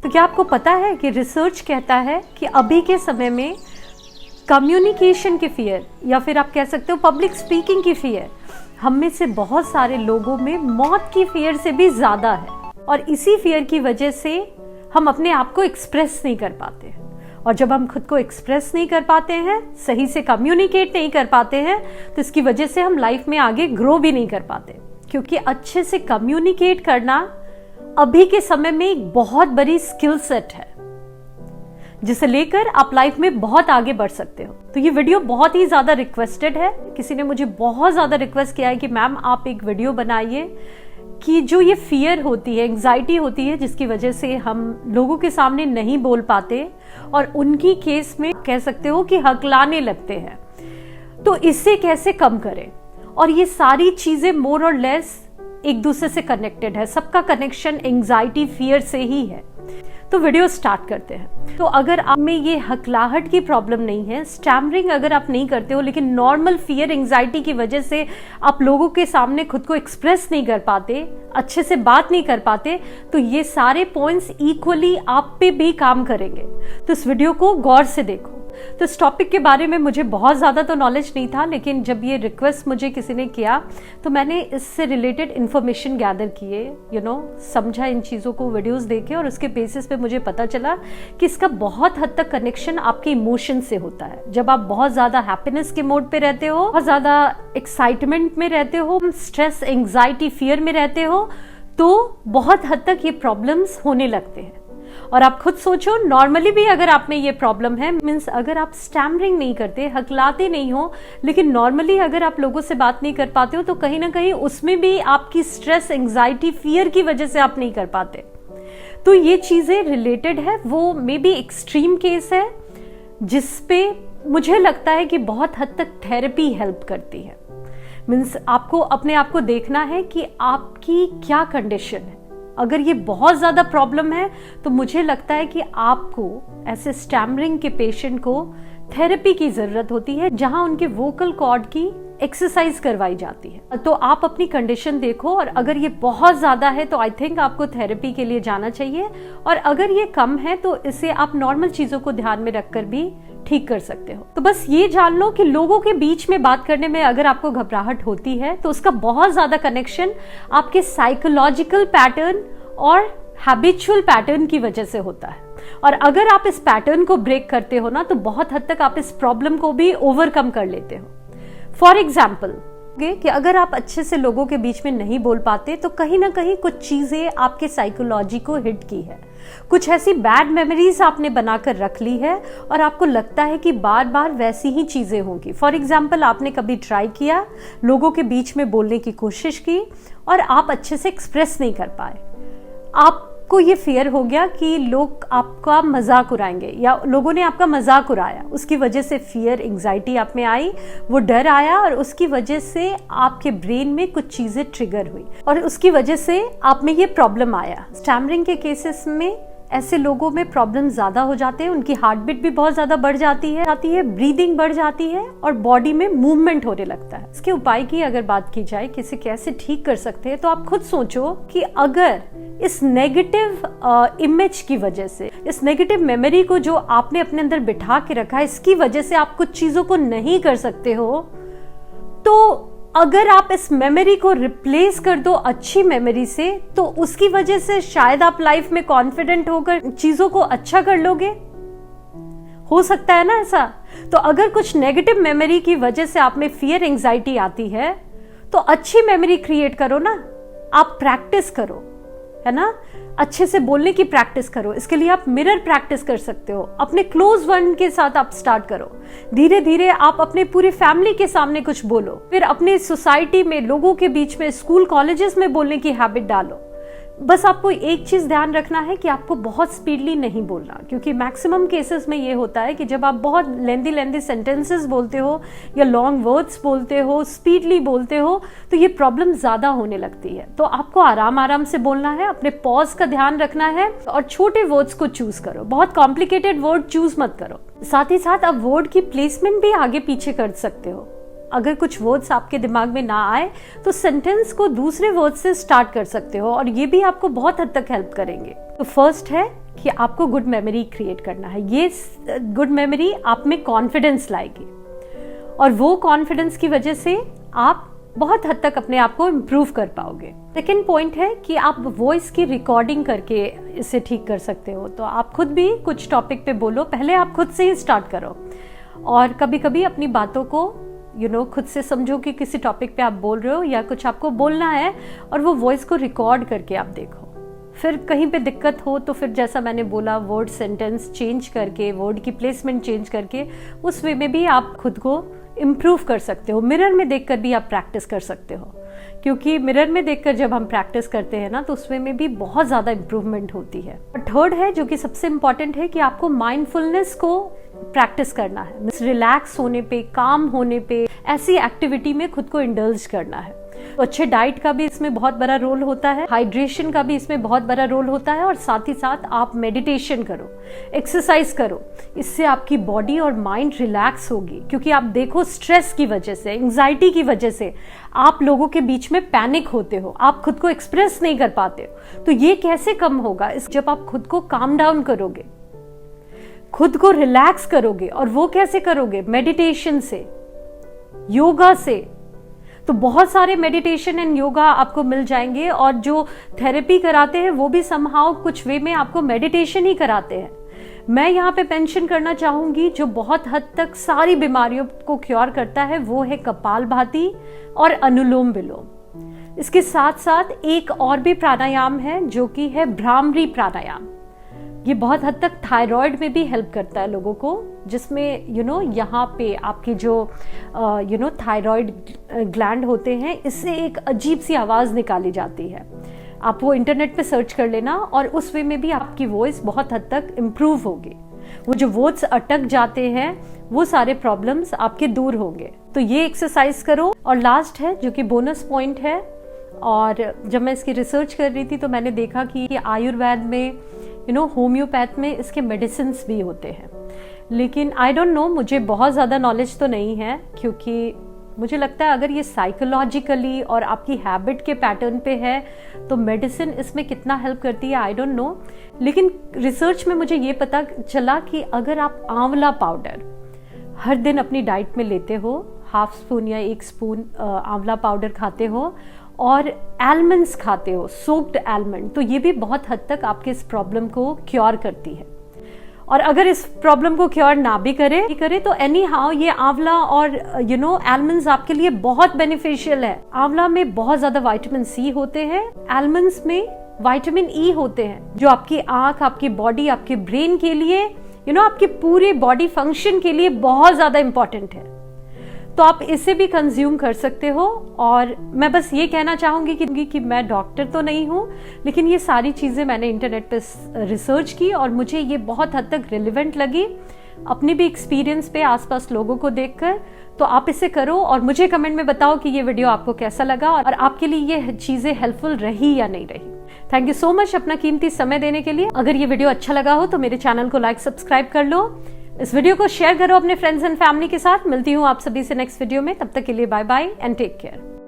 तो क्या आपको पता है कि रिसर्च कहता है कि अभी के समय में कम्युनिकेशन की फियर या फिर आप कह सकते हो पब्लिक स्पीकिंग की फियर हम में से बहुत सारे लोगों में मौत की फियर से भी ज़्यादा है। और इसी फियर की वजह से हम अपने आप को एक्सप्रेस नहीं कर पाते हैं। और जब हम खुद को एक्सप्रेस नहीं कर पाते हैं, सही से कम्युनिकेट नहीं कर पाते हैं, तो इसकी वजह से हम लाइफ में आगे ग्रो भी नहीं कर पाते। क्योंकि अच्छे से कम्युनिकेट करना अभी के समय में एक बहुत बड़ी स्किल सेट है जिसे लेकर आप लाइफ में बहुत आगे बढ़ सकते हो। तो ये वीडियो बहुत ही ज़्यादा रिक्वेस्टेड है। किसी ने मुझे बहुत ज़्यादा रिक्वेस्ट किया है कि मैम आप एक वीडियो बनाइए कि जो ये फियर होती है, एंग्जाइटी होती है, जिसकी वजह से हम लोगों के सामने नहीं बोल पाते और उनकी केस में कह सकते हो कि हकलाने लगते हैं, तो इससे कैसे कम करें। और ये सारी चीज़ें मोर और लेस एक दूसरे से कनेक्टेड है। सबका कनेक्शन एंग्जाइटी फियर से ही है। तो वीडियो स्टार्ट करते हैं। तो अगर आप में ये हकलाहट की प्रॉब्लम नहीं है, स्टैमरिंग अगर आप नहीं करते हो, लेकिन नॉर्मल फियर एंग्जाइटी की वजह से आप लोगों के सामने खुद को एक्सप्रेस नहीं कर पाते, अच्छे से बात नहीं कर पाते, तो ये सारे पॉइंट्स इक्वली आप पे भी काम करेंगे। तो इस वीडियो को गौर से देखो। तो इस टॉपिक के बारे में मुझे बहुत ज़्यादा तो नॉलेज नहीं था, लेकिन जब ये रिक्वेस्ट मुझे किसी ने किया तो मैंने इससे रिलेटेड इन्फॉर्मेशन गैदर किए, समझा इन चीज़ों को वीडियोस देखे, और उसके बेसिस पे मुझे पता चला कि इसका बहुत हद तक कनेक्शन आपके इमोशन से होता है। जब आप बहुत ज़्यादा हैप्पीनेस के मोड पे रहते हो, बहुत ज़्यादा एक्साइटमेंट में रहते हो, स्ट्रेस, एंग्जाइटी, फियर में रहते हो, तो बहुत हद तक ये प्रॉब्लम्स होने लगते हैं। और आप खुद सोचो, नॉर्मली भी अगर आप में ये प्रॉब्लम है, मीन्स अगर आप स्टैमरिंग नहीं करते, हकलाते नहीं हो, लेकिन नॉर्मली अगर आप लोगों से बात नहीं कर पाते हो, तो कहीं ना कहीं उसमें भी आपकी स्ट्रेस, एंग्जाइटी, फियर की वजह से आप नहीं कर पाते। तो ये चीज़ें रिलेटेड है। वो मे बी एक्सट्रीम केस है जिसपे मुझे लगता है कि बहुत हद तक थेरेपी हेल्प करती है। मीन्स आपको अपने आप को देखना है कि आपकी क्या कंडीशन है। अगर ये बहुत ज़्यादा प्रॉब्लम है तो मुझे लगता है कि आपको ऐसे स्टैमरिंग के पेशेंट को थेरेपी की ज़रूरत होती है, जहां उनके वोकल कॉर्ड की एक्सरसाइज करवाई जाती है। तो आप अपनी कंडीशन देखो, और अगर ये बहुत ज़्यादा है तो आई थिंक आपको थेरेपी के लिए जाना चाहिए, और अगर ये कम है तो इसे आप नॉर्मल चीज़ों को ध्यान में रखकर भी ठीक कर सकते हो। तो बस ये जान लो कि लोगों के बीच में बात करने में अगर आपको घबराहट होती है तो उसका बहुत ज़्यादा कनेक्शन आपके साइकोलॉजिकल पैटर्न और हैबिचुअल पैटर्न की वजह से होता है। और अगर आप इस पैटर्न को ब्रेक करते हो ना, तो बहुत हद तक आप इस प्रॉब्लम को भी ओवरकम कर लेते हो। फॉर एग्जाम्पल कि अगर आप अच्छे से लोगों के बीच में नहीं बोल पाते, तो कहीं ना कहीं कुछ चीज़ें आपके साइकोलॉजी को हिट की है। कुछ ऐसी बैड मेमोरीज आपने बनाकर रख ली है और आपको लगता है कि बार बार वैसी ही चीज़ें होंगी। फॉर एग्जाम्पल, आपने कभी ट्राई किया, लोगों के बीच में बोलने की कोशिश की और आप अच्छे से एक्सप्रेस नहीं कर पाए। आपको ये फियर हो गया कि लोग आपका मजाक उड़ाएंगे या लोगों ने आपका मजाक उड़ाया, उसकी वजह से फियर, एंग्जाइटी आप में आई, वो डर आया, और उसकी वजह से आपके ब्रेन में कुछ चीज़ें ट्रिगर हुई और उसकी वजह से आप में ये प्रॉब्लम आया। स्टैमरिंग के केसेस में ऐसे लोगों में प्रॉब्लम ज़्यादा हो जाते हैं, उनकी हार्ट बीट भी बहुत ज़्यादा बढ़ जाती है, ब्रीदिंग बढ़ जाती है और बॉडी में मूवमेंट होने लगता है। इसके उपाय की अगर बात की जाए कि इसे कैसे ठीक कर सकते हैं, तो आप खुद सोचो कि अगर इस नेगेटिव इमेज की वजह से, इस नेगेटिव मेमोरी को जो आपने अपने अंदर बिठा के रखा है, इसकी वजह से आप कुछ चीज़ों को नहीं कर सकते हो, तो अगर आप इस मेमोरी को रिप्लेस कर दो अच्छी मेमोरी से, तो उसकी वजह से शायद आप लाइफ में कॉन्फिडेंट होकर चीजों को अच्छा कर लोगे। हो सकता है ना ऐसा। तो अगर कुछ नेगेटिव मेमोरी की वजह से आप में फियर, एंग्जाइटी आती है, तो अच्छी मेमोरी क्रिएट करो ना, आप प्रैक्टिस करो, है ना। अच्छे से बोलने की प्रैक्टिस करो। इसके लिए आप मिरर प्रैक्टिस कर सकते हो। अपने क्लोज वन के साथ आप स्टार्ट करो। धीरे धीरे आप अपने पूरी फैमिली के सामने कुछ बोलो, फिर अपनी सोसाइटी में, लोगों के बीच में, स्कूल, कॉलेजेस में बोलने की हैबिट डालो। बस आपको एक चीज ध्यान रखना है कि आपको बहुत स्पीडली नहीं बोलना, क्योंकि मैक्सिमम केसेस में ये होता है कि जब आप बहुत लेंदी सेंटेंसेस बोलते हो या लॉन्ग वर्ड्स बोलते हो, स्पीडली बोलते हो, तो ये प्रॉब्लम ज्यादा होने लगती है। तो आपको आराम आराम से बोलना है, अपने पॉज का ध्यान रखना है और छोटे वर्ड्स को चूज करो। बहुत कॉम्प्लिकेटेड वर्ड चूज मत करो। साथ ही साथ आप वर्ड की प्लेसमेंट भी आगे पीछे कर सकते हो। अगर कुछ वर्ड्स आपके दिमाग में ना आए तो सेंटेंस को दूसरे वर्ड से स्टार्ट कर सकते हो और ये भी आपको बहुत हद तक हेल्प करेंगे। तो फर्स्ट है कि आपको गुड मेमोरी क्रिएट करना है। ये गुड मेमोरी आप में कॉन्फिडेंस लाएगी और वो कॉन्फिडेंस की वजह से आप बहुत हद तक अपने आप को इम्प्रूव कर पाओगे। सेकेंड पॉइंट है कि आप वॉइस की रिकॉर्डिंग करके इसे ठीक कर सकते हो। तो आप खुद भी कुछ टॉपिक पे बोलो, पहले आप खुद से ही स्टार्ट करो और कभी कभी अपनी बातों को खुद से समझो कि किसी टॉपिक पे आप बोल रहे हो या कुछ आपको बोलना है और वो वॉइस को रिकॉर्ड करके आप देखो। फिर कहीं पे दिक्कत हो तो फिर जैसा मैंने बोला, वर्ड सेंटेंस चेंज करके, वर्ड की प्लेसमेंट चेंज करके उस वे में भी आप खुद को इम्प्रूव कर सकते हो। मिरर में देखकर भी आप प्रैक्टिस कर सकते हो, क्योंकि मिरर में देखकर जब हम प्रैक्टिस करते हैं ना तो उसमें में भी बहुत ज़्यादा इम्प्रूवमेंट होती है। और थर्ड है जो कि सबसे इम्पॉर्टेंट है कि आपको माइंडफुलनेस को प्रैक्टिस करना है। रिलैक्स होने पे, काम होने पे, ऐसी एक्टिविटी में खुद को इंडल्ज करना है। तो अच्छे डाइट का भी इसमें बहुत बड़ा रोल होता है, हाइड्रेशन का भी इसमें बहुत बड़ा रोल होता है और साथ ही साथ आप मेडिटेशन करो, एक्सरसाइज करो। इससे आपकी बॉडी और माइंड रिलैक्स होगी, क्योंकि आप देखो स्ट्रेस की वजह से, एंजाइटी की वजह से आप लोगों के बीच में पैनिक होते हो, आप खुद को एक्सप्रेस नहीं कर पाते हो। तो ये कैसे कम होगा? जब आप खुद को काम डाउन करोगे, खुद को रिलैक्स करोगे। और वो कैसे करोगे? मेडिटेशन से, योगा से। तो बहुत सारे मेडिटेशन एंड योगा आपको मिल जाएंगे और जो थेरेपी कराते हैं वो भी समहाउ कुछ वे में आपको मेडिटेशन ही कराते हैं। मैं यहाँ पे मेंशन करना चाहूंगी जो बहुत हद तक सारी बीमारियों को क्योर करता है वो है कपालभाति और अनुलोम विलोम। इसके साथ साथ एक और भी प्राणायाम है जो कि है भ्रामरी प्राणायाम। ये बहुत हद तक थायराइड में भी हेल्प करता है लोगों को, जिसमें यहाँ पे आपकी जो थायराइड ग्लैंड होते हैं, इससे एक अजीब सी आवाज़ निकाली जाती है। आप वो इंटरनेट पे सर्च कर लेना और उस वे में भी आपकी वॉइस बहुत हद तक इम्प्रूव होगी। वो जो वर्ड्स अटक जाते हैं वो सारे प्रॉब्लम्स आपके दूर होंगे। तो ये एक्सरसाइज करो। और लास्ट है जो कि बोनस पॉइंट है, और जब मैं इसकी रिसर्च कर रही थी तो मैंने देखा कि आयुर्वेद में होम्योपैथ में इसके मेडिसिन भी होते हैं। लेकिन आई डोंट नो, मुझे बहुत ज़्यादा नॉलेज तो नहीं है, क्योंकि मुझे लगता है अगर ये साइकोलॉजिकली और आपकी हैबिट के पैटर्न पे है तो मेडिसिन इसमें कितना हेल्प करती है आई डोंट नो। लेकिन रिसर्च में मुझे ये पता चला कि अगर आप आंवला पाउडर हर दिन अपनी डाइट में लेते हो, हाफ स्पून या 1 स्पून आंवला पाउडर खाते हो और एलमंड्स खाते हो, सोक्ड एलमंड, तो ये भी बहुत हद तक आपके इस प्रॉब्लम को क्योर करती है। और अगर इस प्रॉब्लम को क्योर ना भी करे तो एनी हाउ ये आंवला और एलमंड्स आपके लिए बहुत बेनिफिशियल है। आंवला में बहुत ज्यादा विटामिन सी होते हैं, एलमंड्स में विटामिन ई होते हैं, जो आपकी आंख, आपकी बॉडी, आपके ब्रेन के लिए आपके पूरे बॉडी फंक्शन के लिए बहुत ज्यादा इंपॉर्टेंट है। तो आप इसे भी कंज्यूम कर सकते हो। और मैं बस ये कहना चाहूंगी कि मैं डॉक्टर तो नहीं हूँ, लेकिन ये सारी चीज़ें मैंने इंटरनेट पे रिसर्च की और मुझे ये बहुत हद तक रिलेवेंट लगी, अपनी भी एक्सपीरियंस पे आसपास लोगों को देखकर। तो आप इसे करो और मुझे कमेंट में बताओ कि ये वीडियो आपको कैसा लगा और आपके लिए ये चीज़ें हेल्पफुल रही या नहीं रही। थैंक यू सो मच अपना कीमती समय देने के लिए। अगर ये वीडियो अच्छा लगा हो तो मेरे चैनल को लाइक, सब्सक्राइब कर लो, इस वीडियो को शेयर करो अपने फ्रेंड्स एंड फैमिली के साथ। मिलती हूँ आप सभी से नेक्स्ट वीडियो में, तब तक के लिए bye bye and take care.